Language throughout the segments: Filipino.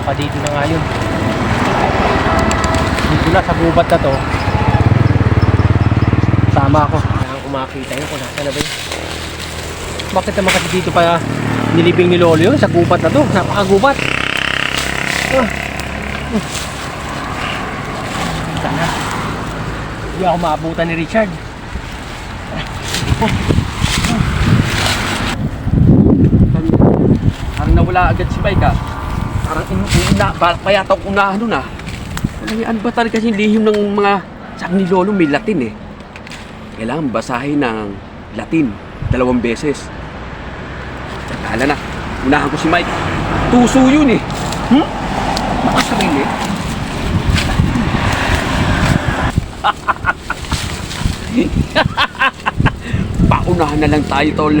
Baka dito na nga yun. Dito na sa gubat na to. Tama ako. Kailangan ko makakita yun kung nasa na ba yun. Bakit naman kasi dito pa nilibing ni Lolo yun? Sa gubat na to. Napakagubat. Sana. Hindi ako maabutan ni Richard. Parang nawala agad si Mike ah. Parang payatang unahan nun ah. Ano ba talaga yung lihim ng mga sak ni Lolo may Latin eh. Kailangan basahin ng Latin 2 beses. Tsakala na, unahan ko si Mike. Tuso yun eh. Makasarili. Paunahan na lang tayo, tol.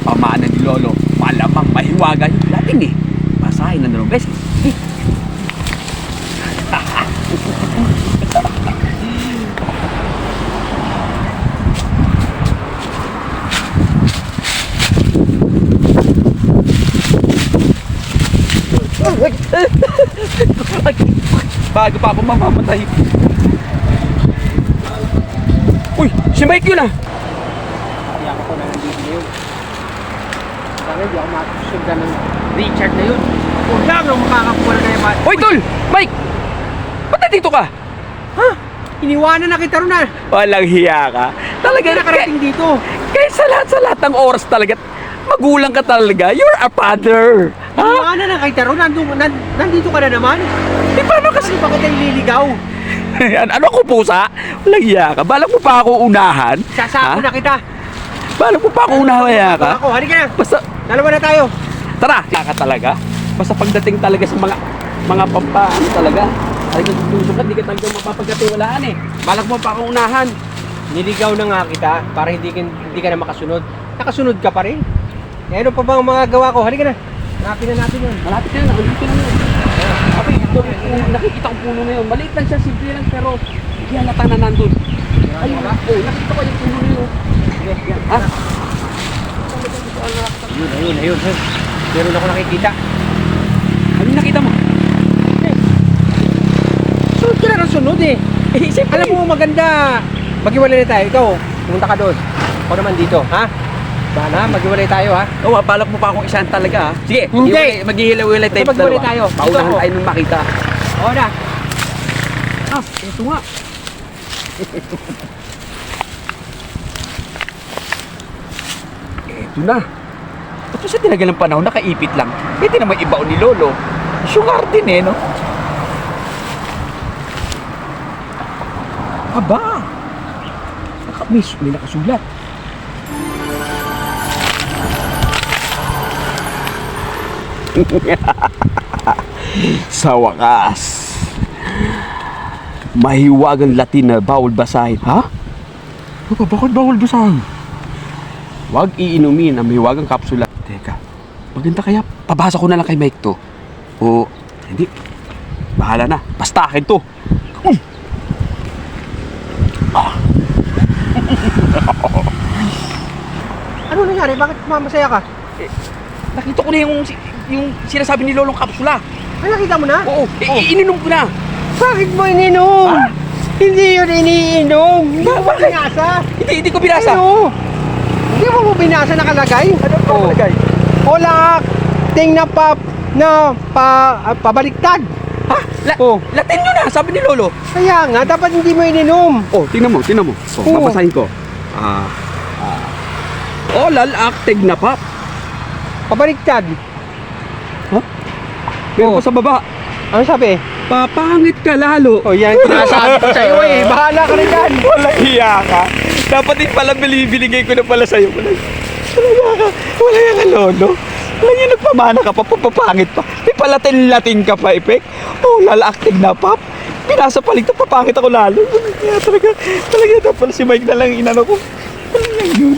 Pamana ni Lolo. Malamang mahiwaga yung Latin eh. Basahin ng 2 beses. Bago pa ako mamamatay. Uy, si Mike yun ah. Kaya ako na nandito na yun. Sana hindi ako makasundan ng Richard na yun. Kung lang nung makakakuha na yung Uy, tol! Mike! Ba't nandito ka? Ha? Iniwanan na kita ron ah. Walang hiya ka. Talaga Hindi nakarating dito. Kaya sa lahat ng oras talaga, magulang ka talaga. You're a father. Ha? Iniwanan na kita ron. Nandito ka na naman. Eh, paano kasi? Bakit tayo liligaw? Ano ako pusa? Walang hiya ka. Balak mo pa ako unahan? Sasako na kita. Balak mo pa ako unahan ka? Ako, halika na. Basta, Dalawa na tayo. tara. Hiya ka talaga. Basta pagdating talaga sa mga pampaan talaga. Talagang tutusok ka, di ka talagang mapapagkatiwalaan eh. Balak mo pa ako unahan. Niligaw na nga kita para hindi ka na makasunod. Nakasunod ka pa rin. Eh, ano pa bang mga gawa ko? Halika na. Hanapin na natin yun. Malapit na yun, nakalimutin na yun. Abi, ito, nakikita ko puno na yun. Maliit lang siya, simple lang, pero hindi halata na nandun. Ayun, nakita ko yung puno na yun. Yan, ha? Ayun. Meron ako nakikita. Ano yung nakita mo? Sunod ka na ng sunod eh. Siyempre. Alam mo maganda. Maghiwalay na tayo. Ikaw, pumunta ka doon. Ako naman dito, ha? Bala, maghiwalay tayo, ha? Oo, balak mo pa akong isahan talaga, ha? Sige, Hindi. maghihilaw-hilay tayo. Basta maghiwalay tayo. Paunahan Ito ako. tayo nung makita. Oo na. Ito nga. Ito na. Ito sa tinagalang panahon, nakaipit lang. Ito naman ibaon ni Lolo. Sugar din eh, no? Aba! May nakasulat. Sa wakas, mahiwagang Latin na bawal basahin. Ha? Bakit bawal basahin? Huwag iinumin ang mahiwagang kapsula. Teka, maganda kaya pabasa ko na lang kay Mike to. O, hindi. Bahala na. Basta akin to. Ano nangyari? Bakit mamasaya ka? Nakita ko na yung sinasabi ni Lolong kapsula. Ay, nakita mo na? Oo, ininom ko na. Bakit mo ininom? Ha? Hindi yun iniinom. Hindi mo Bakit? binasa. Hindi ko binasa. Ano? Hindi mo binasa nakalagay? Ano pa nakalagay? Wala ting na pabaliktad. Ha? Latin yun na, sabi ni Lolo. Kaya nga, dapat hindi mo ininom. Oh, tingnan mo. Oh, Oo. babasahin ko. Olal acting na pap. Pabaliktad. Meron pa sa baba. Ano sabi? Papangit ka lalo. O yan, sinasabi ko sa'yo eh. Bahala ka na dyan. Walang hiya ka. Dapat din pala binigay ko na pala sa'yo. Wala yan ka, Lolo. Wala yan, nagpamana ka pa, papapangit pa. May palatin-latin ka pa, Ipek. Oh, lala-acting na, Pap. Pinasa paling ito, papangit ako lalo. Kaya talaga dapat si Mike na lang inano ko. Wala yan yun.